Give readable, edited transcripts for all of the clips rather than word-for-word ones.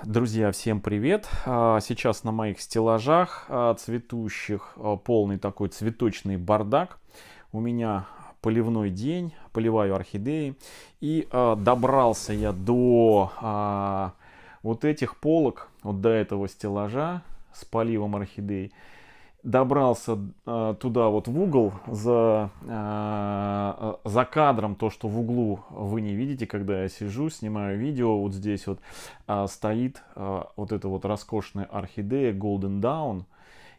Друзья, всем привет! Сейчас на моих стеллажах цветущих полный такой цветочный бардак. У меня поливной день, поливаю орхидеи. И добрался я до вот этих полок, вот до этого стеллажа с поливом орхидей. Добрался туда вот в угол за кадром, то, что в углу вы не видите, когда я сижу, снимаю видео. Вот здесь вот стоит вот эта вот роскошная орхидея Golden Dawn.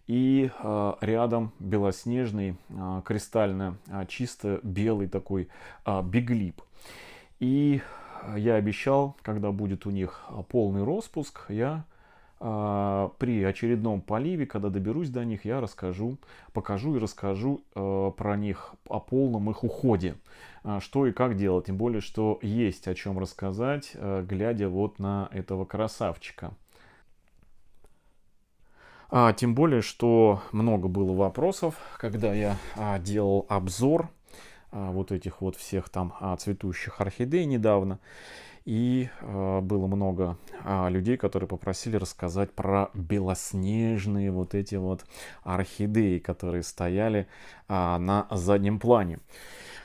И рядом белоснежный, кристально чисто белый такой биглип. И я обещал, когда будет у них полный распуск, я при очередном поливе, когда доберусь до них, я покажу и расскажу про них о полном их уходе. Что и как делать. Тем более, что есть о чем рассказать, глядя вот на этого красавчика. Тем более, что много было вопросов, когда я делал обзор вот этих вот всех там цветущих орхидей недавно. И было много людей, которые попросили рассказать про белоснежные вот эти вот орхидеи, которые стояли на заднем плане.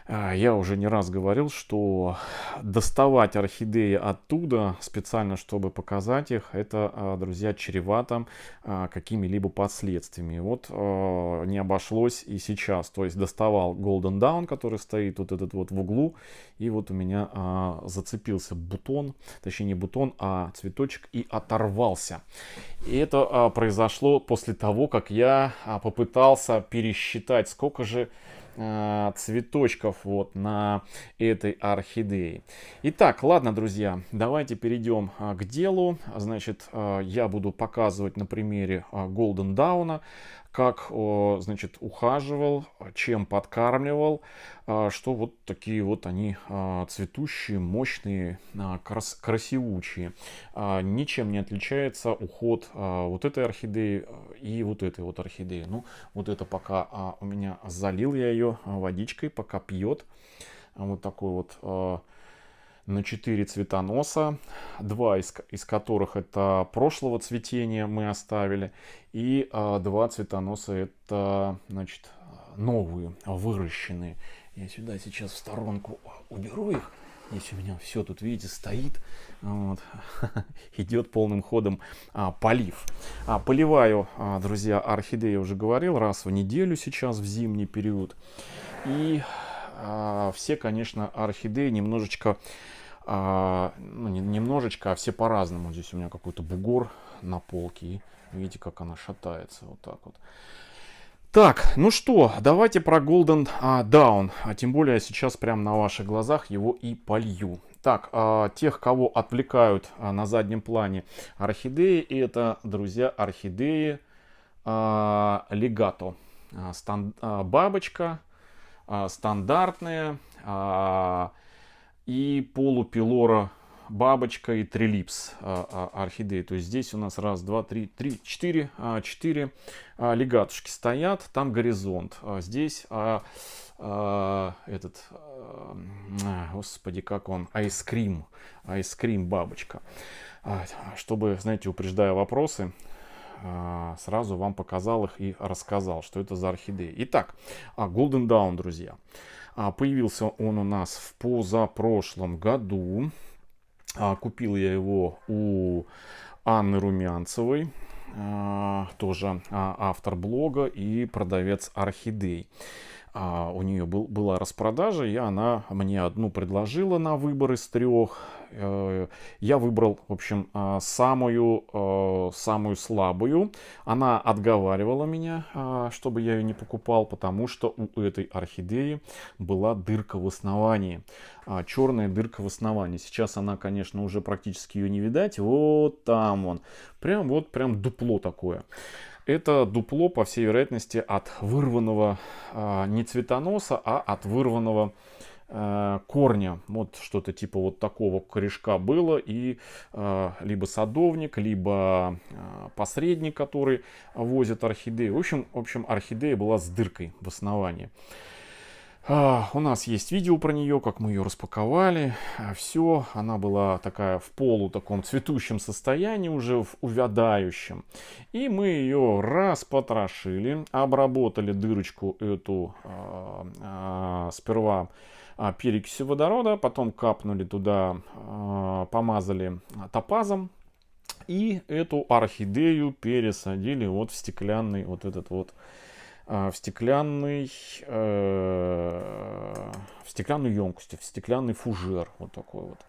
Я уже не раз говорил, что доставать орхидеи оттуда специально, чтобы показать их, это, друзья, чревато какими-либо последствиями. Вот не обошлось и сейчас. То есть доставал Golden Dawn, который стоит вот этот вот в углу, и вот у меня зацепился бутон, точнее не бутон, а цветочек, и оторвался. И это произошло после того, как я попытался пересчитать, сколько же цветочков вот на этой орхидее. Итак, ладно, друзья, давайте перейдем к делу. Значит, я буду показывать на примере Golden Dawn, как, значит, ухаживал, чем подкармливал, что вот такие вот они цветущие, мощные, красивучие. Ничем не отличается уход вот этой орхидеи и вот этой вот орхидеи. Ну, вот это пока у меня залил я ее водичкой, пока пьет. Вот такой вот на 4 цветоноса, 2 из которых это прошлого цветения мы оставили, и 2 цветоноса это, значит, новые, выращенные. Я сюда сейчас в сторонку уберу их. Здесь у меня все тут, видите, стоит. Вот. Идет полным ходом полив. Поливаю, друзья, орхидеи, я уже говорил, раз в неделю сейчас в зимний период. И все, конечно, орхидеи немножечко, ну, не немножечко, а все по-разному. Здесь у меня какой-то бугор на полке. И видите, как она шатается. Вот так вот. Так, ну что, давайте про Golden Dawn. Тем более сейчас прямо на ваших глазах его и полью. Так, тех, кого отвлекают на заднем плане орхидеи, это, друзья, орхидеи Legato. Бабочка стандартная и полупилора бабочка и трилипс орхидеи. То есть здесь у нас раз, два, три, четыре легатушки стоят, там горизонт. Здесь господи, как он, айскрим бабочка. Чтобы, знаете, упреждая вопросы, сразу вам показал их и рассказал, что это за орхидеи. Итак, Golden Dawn, друзья. Появился он у нас в позапрошлом году. Купил я его у Анны Румянцевой, тоже автор блога и продавец орхидей. У нее была распродажа, и она мне одну предложила на выбор из 3. Я выбрал, в общем, самую слабую. Она отговаривала меня, чтобы я ее не покупал, потому что у этой орхидеи была дырка в основании. Черная дырка в основании. Сейчас она, конечно, уже практически ее не видать. Вот там он. Прям дупло такое. Это дупло, по всей вероятности, от вырванного не цветоноса, а от вырванного корня. Вот что-то типа вот такого корешка было. И либо садовник, либо посредник, который возит орхидеи. В общем, орхидея была с дыркой в основании. У нас есть видео про нее, как мы ее распаковали. Все, она была такая в полу таком цветущем состоянии, уже в увядающем. И мы ее распотрошили, обработали дырочку эту сперва перекисью водорода, потом капнули туда, помазали топазом. И эту орхидею пересадили вот в стеклянный вот этот вот в стеклянную емкость, в стеклянный фужер, вот такой вот.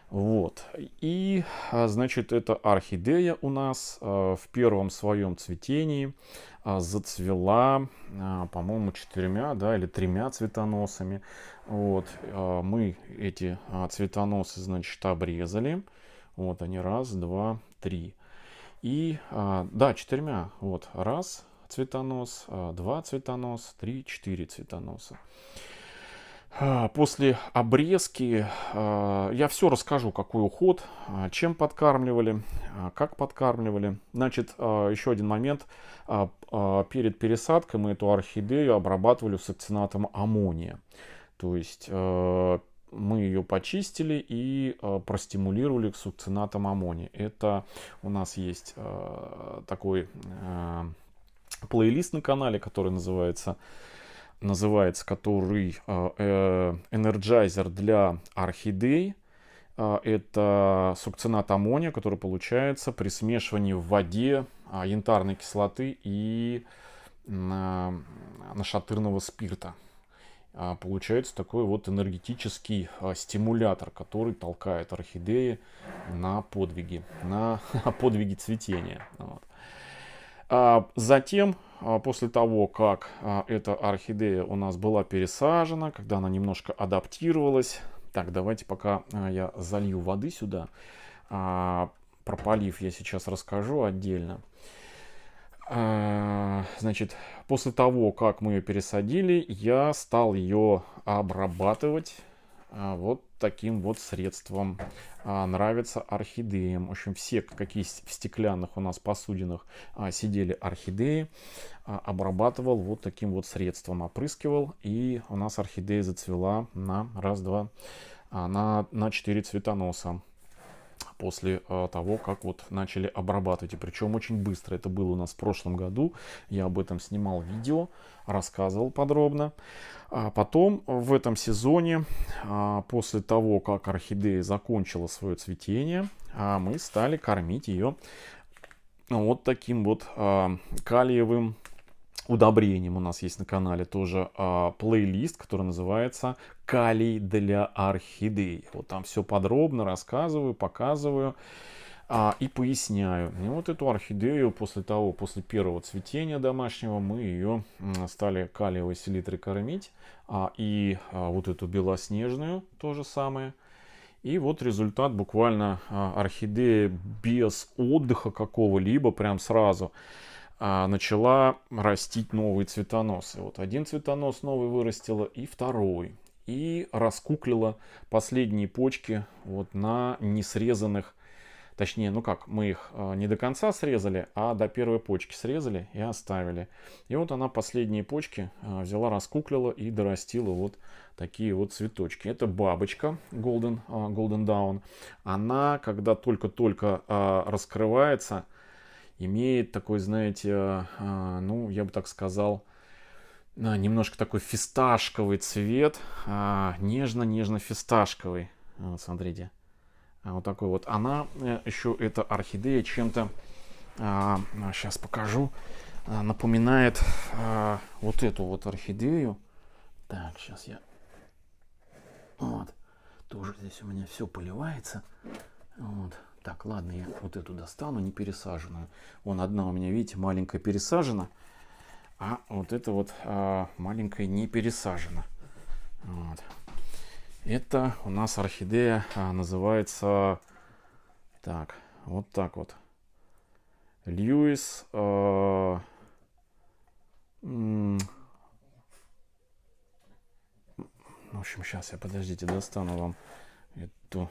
Вот. И, значит, эта орхидея у нас в первом своем цветении зацвела, по-моему, 4, да, или 3 цветоносами. Вот. Мы эти цветоносы, значит, обрезали. Вот они, 1, 2, 3. И, да, 4. Вот, 1 цветонос, 2 цветонос, 3, 4 цветоноса. После обрезки я все расскажу, какой уход, чем подкармливали, как подкармливали. Значит, еще один момент. Перед пересадкой мы эту орхидею обрабатывали сукцинатом аммония. То есть мы ее почистили и простимулировали сукцинатом аммония. Это у нас есть такой плейлист на канале, который называется который Energizer для орхидей. Это сукцинат аммония, который получается при смешивании в воде янтарной кислоты и нашатырного спирта. Получается такой вот энергетический стимулятор, который толкает орхидеи на подвиги цветения. Вот. Затем, после того, как эта орхидея у нас была пересажена, когда она немножко адаптировалась, так, давайте пока я залью воды сюда, прополив я сейчас расскажу отдельно. Значит, после того, как мы ее пересадили, я стал ее обрабатывать вот таким вот средством. Нравится орхидеям. В общем, все, какие в стеклянных у нас посудинах сидели орхидеи, обрабатывал вот таким вот средством, опрыскивал, и у нас орхидея зацвела на 4 цветоноса после того, как вот начали обрабатывать. И причем очень быстро. Это было у нас в прошлом году. Я об этом снимал видео, рассказывал подробно. Потом в этом сезоне, после того, как орхидея закончила свое цветение, мы стали кормить ее вот таким вот калиевым удобрением. У нас есть на канале тоже плейлист, который называется «Калий для орхидей». Вот там все подробно рассказываю, показываю и поясняю. И вот эту орхидею после первого цветения домашнего мы ее стали калиевой селитрой кормить. И вот эту белоснежную то же самое. И вот результат: буквально орхидея без отдыха какого-либо прям сразу начала растить новые цветоносы. Вот один цветонос новый вырастила, и второй. И раскуклила последние почки вот на несрезанных, точнее, ну как, мы их не до конца срезали, а до первой почки срезали и оставили. И вот она последние почки взяла, раскуклила и дорастила вот такие вот цветочки. Это бабочка Golden Dawn. Она, когда только-только раскрывается, имеет такой, знаете, ну, я бы так сказал, немножко такой фисташковый цвет, нежно-нежно-фисташковый. Вот, смотрите. Вот такой вот. Она еще, эта орхидея, чем-то, сейчас покажу, напоминает вот эту вот орхидею. Так, сейчас я... Вот. Тоже здесь у меня все поливается. Вот. Так, ладно, я вот эту достану, не пересаженную. Вон одна у меня, видите, маленькая пересажена, а вот эта вот маленькая не пересажена. Вот. Это у нас орхидея называется, так, вот так вот. Льюис. В общем, сейчас я, подождите, достану вам эту.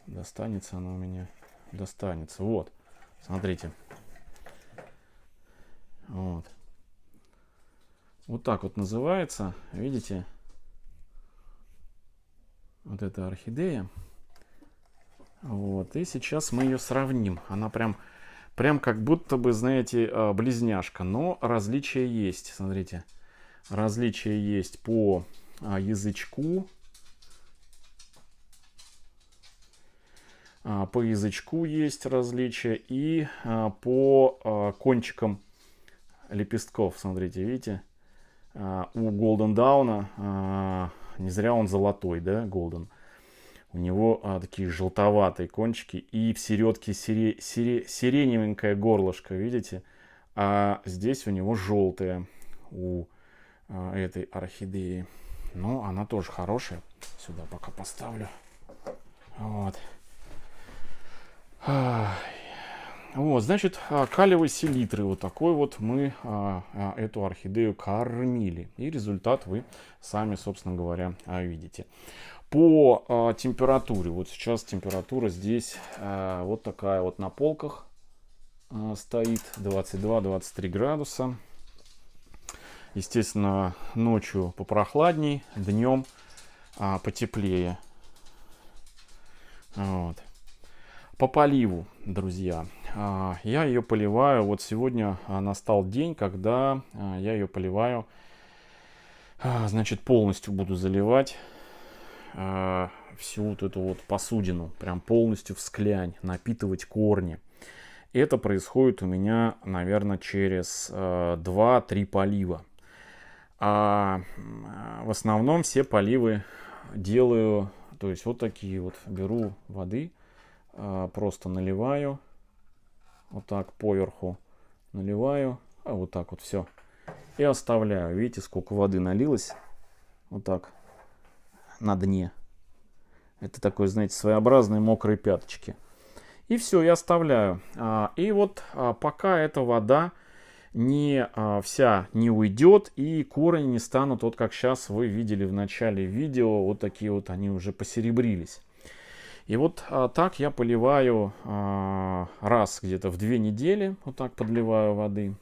Достанется она у меня. Достанется. Вот. Смотрите. Вот. Вот так вот называется. Видите? Вот эта орхидея. Вот. И сейчас мы ее сравним. Она прям как будто бы, знаете, близняшка. Но различия есть. Смотрите. Различия есть по язычку. По язычку есть различия. И по кончикам лепестков. Смотрите, видите? У Golden Dawn, не зря он золотой, да, Golden. У него такие желтоватые кончики и в середке сиреневенькое горлышко, видите? А здесь у него желтое у этой орхидеи. Но она тоже хорошая. Сюда пока поставлю. Вот. Вот, значит, калиевой селитры вот такой вот мы эту орхидею кормили. И результат вы сами, собственно говоря, видите. По температуре, вот сейчас температура здесь вот такая вот на полках стоит, 22-23 градуса. Естественно, ночью попрохладней, днем потеплее. Вот. По поливу, друзья, я ее поливаю, вот сегодня настал день, когда я ее поливаю, значит, полностью буду заливать всю вот эту вот посудину, прям полностью в склянь, напитывать корни. Это происходит у меня, наверное, через 2-3 полива. В основном все поливы делаю, то есть вот такие вот, беру воды, просто наливаю, вот так поверху наливаю, вот так вот все. И оставляю. Видите, сколько воды налилось? Вот так. На дне. Это такой, знаете, своеобразные мокрые пяточки. И все, я оставляю. И вот пока эта вода вся не уйдет и корни не станут, вот как сейчас вы видели в начале видео, вот такие вот они уже посеребрились. И вот так я поливаю раз где-то в 2 недели, вот так подливаю воды.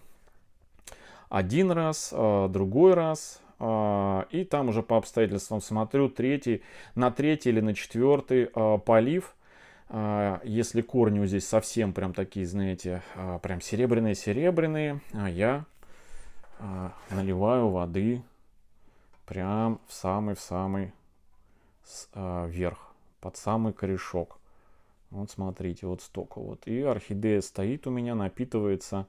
Один раз, другой раз. И там уже по обстоятельствам смотрю, на третий или на четвертый полив. Если корни здесь совсем прям такие, знаете, прям серебряные, я наливаю воды прям в самый верх, под самый корешок. Вот смотрите, вот столько вот. И орхидея стоит у меня, напитывается,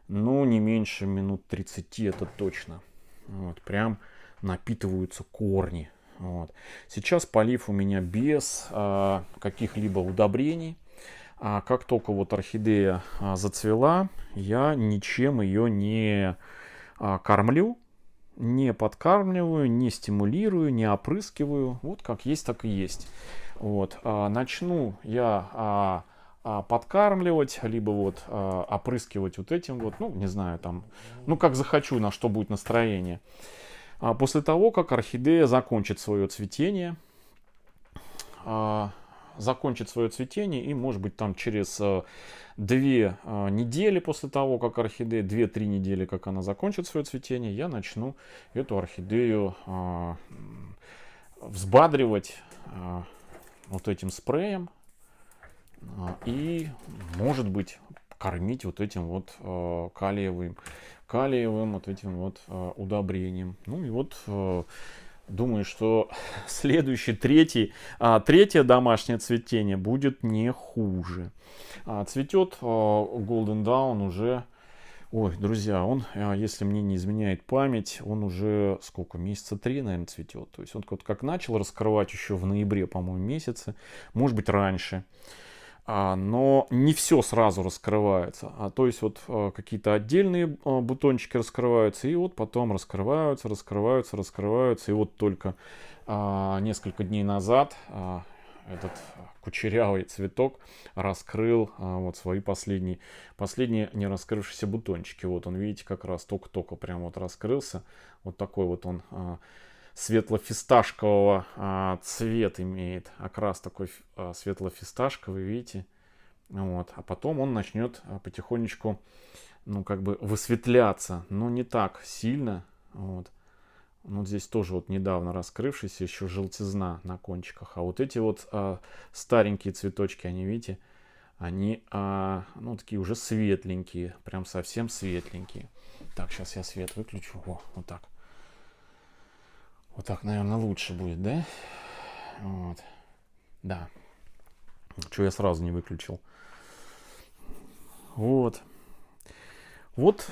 ну, не меньше минут 30, это точно. Вот, прям напитываются корни. Вот. Сейчас полив у меня без каких-либо удобрений. Как только вот орхидея зацвела, я ничем ее не кормлю, не подкармливаю, не стимулирую, не опрыскиваю. Вот как есть, так и есть. Вот. Начну я подкармливать, либо вот опрыскивать вот этим вот, ну, не знаю, там, ну, как захочу, на что будет настроение. После того, как орхидея закончит свое цветение, и, может быть, там через 2 недели после того, как орхидея, 2-3 недели, как она закончит свое цветение, я начну эту орхидею взбадривать вот этим спреем и, может быть, кормить вот этим вот калиевым вот этим вот удобрением. Ну и вот думаю, что следующий, третье домашнее цветение будет не хуже. Цветет Golden Dawn уже, ой, друзья, он, если мне не изменяет память, он уже сколько, месяца 3, наверное, цветет. То есть он вот как начал раскрывать еще в ноябре, по-моему, месяце, может быть, раньше. Но не все сразу раскрывается. То есть вот какие-то отдельные бутончики раскрываются, и вот потом раскрываются. И вот только несколько дней назад этот кучерявый цветок раскрыл вот свои последние не раскрывшиеся бутончики. Вот он, видите, как раз только-только прям вот раскрылся. Вот такой вот он светло-фисташкового цвет имеет, окрас такой светло-фисташковый, видите, вот, а потом он начнет потихонечку, ну, как бы высветляться, но не так сильно, Вот. Вот здесь тоже вот недавно раскрывшаяся еще желтизна на кончиках. А вот эти вот старенькие цветочки, они, видите, они, ну, такие уже светленькие, прям совсем светленькие. Так, сейчас я свет выключу. О, вот так. Вот так, наверное, лучше будет, да? Вот. Да. Что я сразу не выключил? Вот. Вот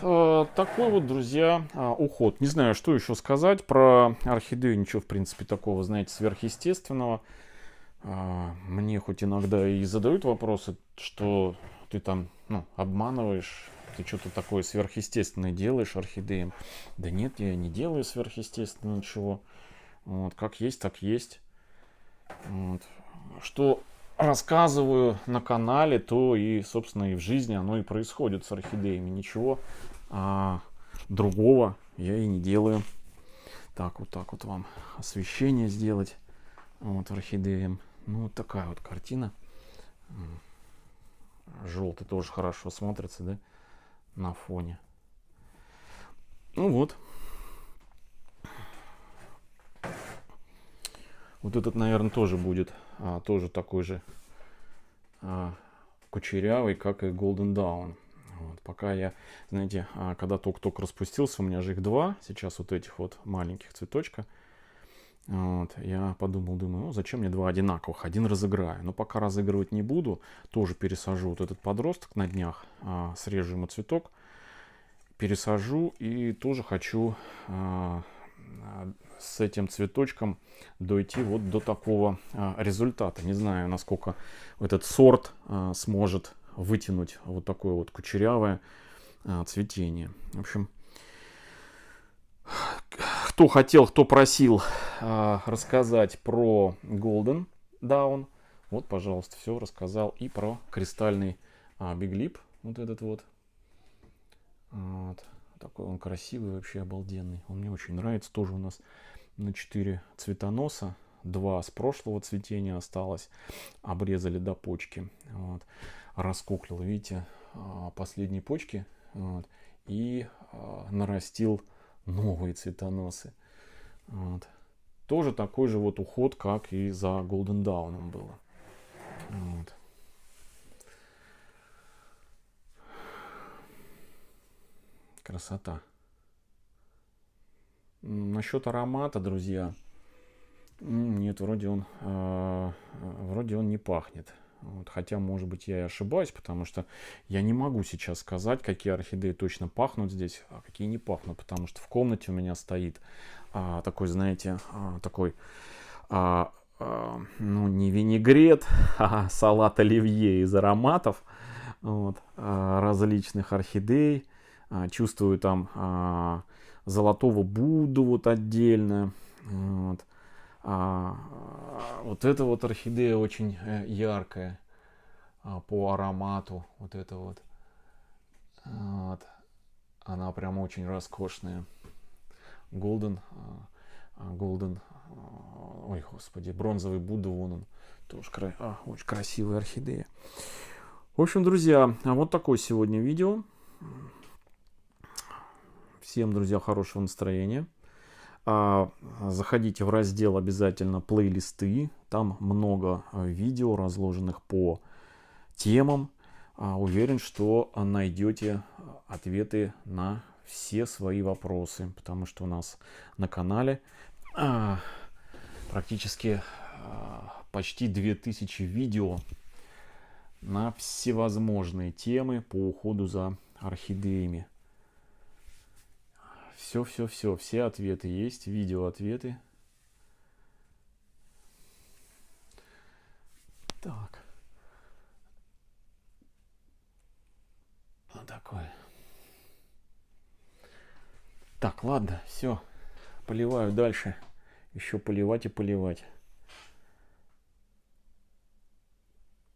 такой вот, друзья, уход. Не знаю, что еще сказать про орхидею. Ничего, в принципе, такого, знаете, сверхъестественного. Мне хоть иногда и задают вопросы, что ты там, ну, обманываешь, ты что-то такое сверхъестественное делаешь орхидеям. Да нет, я не делаю сверхъестественного ничего. Вот, как есть, так есть. Вот. Что рассказываю на канале, то и, собственно, и в жизни оно и происходит с орхидеями. Ничего другого я и не делаю. Так вот вам освещение сделать вот орхидеям. Ну, вот такая вот картина. Желтый тоже хорошо смотрится, да, на фоне. Ну вот. Вот этот, наверное, тоже будет тоже такой же кучерявый, как и Golden Dawn. Вот. Пока я, знаете, когда только распустился, у меня же их два, сейчас вот этих вот маленьких цветочка. Вот, я думаю, ну зачем мне два одинаковых, один разыграю. Но пока разыгрывать не буду, тоже пересажу вот этот подросток на днях, срежу ему цветок, пересажу и тоже хочу с этим цветочком дойти вот до такого результата. Не знаю, насколько этот сорт сможет вытянуть вот такое вот кучерявое цветение. В общем, кто хотел, кто просил рассказать про Golden Dawn, вот, пожалуйста, все рассказал. И про кристальный Big Lip, вот этот вот. Вот. Такой он красивый, вообще обалденный. Он мне очень нравится. Тоже у нас на 4 цветоноса. 2 с прошлого цветения осталось. Обрезали до почки. Вот. Раскуклил, видите, последние почки. Вот. И нарастил новые цветоносы. Вот. Тоже такой же вот уход, как и за Golden Dawn было. Вот. Красота. Насчет аромата, друзья, нет, вроде он не пахнет. Вот, хотя, может быть, я и ошибаюсь, потому что я не могу сейчас сказать, какие орхидеи точно пахнут здесь, а какие не пахнут, потому что в комнате у меня стоит такой, знаете, такой, ну, не винегрет, а салат оливье из ароматов вот, различных орхидей. Чувствую там золотого Будду вот отдельно. Вот. Вот эта вот орхидея очень яркая по аромату. Вот это вот. Она прям очень роскошная. Golden, ой, господи, бронзовый Будда, вон он. Тоже очень красивая орхидея. В общем, друзья, вот такое сегодня видео. Всем, друзья, хорошего настроения. Заходите в раздел обязательно плейлисты. Там много видео, разложенных по темам. Уверен, что найдете ответы на все свои вопросы. Потому что у нас на канале практически почти 2000 видео на всевозможные темы по уходу за орхидеями. Все ответы есть, видео-ответы. Так. Вот такое. Так, ладно, все. Поливаю дальше. Еще поливать и поливать.